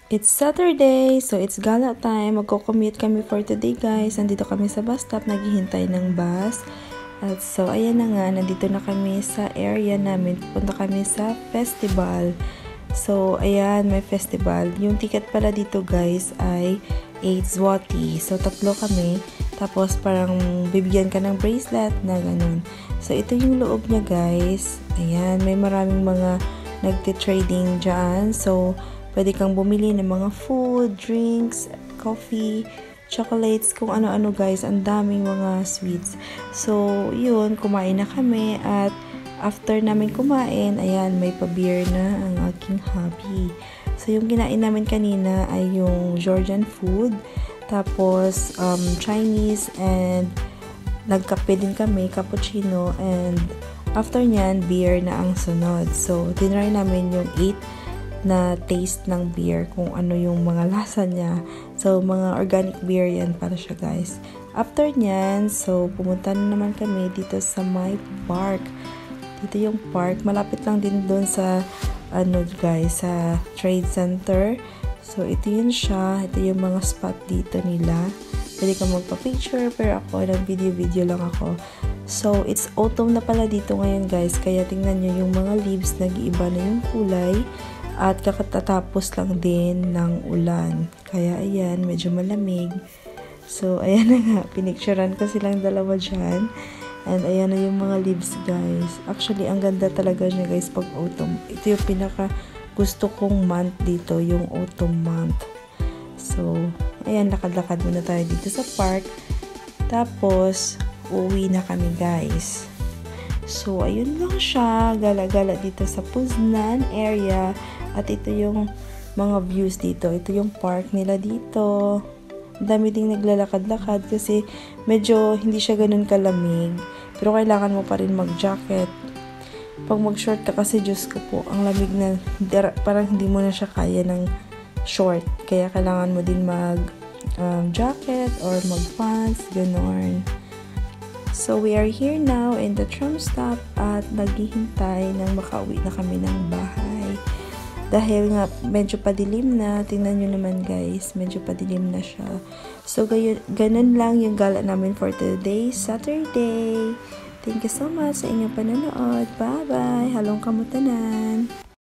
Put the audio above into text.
It's Saturday, so it's gala time. Magko-commute kami for today, guys. Nandito kami sa bus stop, naghihintay ng bus. At so, ayan na nga, nandito na kami sa area namin. Pupunta kami sa festival. So, ayan, may festival. Yung ticket pala dito, guys, ay 8 zloty. So, tatlo kami. Tapos, parang bibigyan ka ng bracelet na ganun. So, ito yung loob niya, guys. Ayan, may maraming mga nagti-trading dyan. So, pwede kang bumili ng mga food, drinks, coffee, chocolates, kung ano-ano, guys. Ang daming mga sweets. So, yun, kumain na kami at after namin kumain, ayan, may pa-beer na ang aking hubby. So, yung kinain namin kanina ay yung Georgian food, tapos Chinese, and nagkape din kami, cappuccino, and after nyan, beer na ang sunod. So, tinry namin yung 8 na taste ng beer, kung ano yung mga lasa niya. So, mga organic beer yan para siya, guys. After nyan, so, pumunta na naman kami dito sa my park. Dito yung park. Malapit lang din doon sa, guys, sa trade center. So, ito yun siya. Ito yung mga spot dito nila. Pwede kang magpa-picture, pero ako, nag-video lang ako. So, it's autumn na pala dito ngayon, guys. Kaya tingnan nyo yung mga leaves, nag-iiba na yung kulay. At kakatatapos lang din ng ulan. Kaya, ayan, medyo malamig. So, ayan na nga. Pinicturean ko silang dalawa dyan. And, ayan na yung mga leaves, guys. Actually, ang ganda talaga niya, guys, pag autumn. Ito yung pinaka gusto kong month dito, yung autumn month. So, ayan, lakad-lakad muna tayo dito sa park. Tapos, uwi na kami, guys. So, ayun lang siya. Gala-gala dito sa Poznan area. At ito yung mga views dito. Ito yung park nila dito. Dami ding naglalakad-lakad kasi medyo hindi siya ganun kalamig. Pero kailangan mo pa rin mag-jacket. Pag mag-short ka kasi, Diyos ko po, ang lamig na, parang hindi mo na siya kaya ng short. Kaya kailangan mo din mag-jacket or mag-pants, gano'n. So, we are here now in the tram stop at naghihintay nang makauwi na kami ng bahay. Dahil nga, medyo padilim na. Tingnan nyo naman, guys. Medyo padilim na siya. So, ganun lang yung gala namin for today, Saturday. Thank you so much sa inyong panonood. Bye-bye! Halong kamutanan!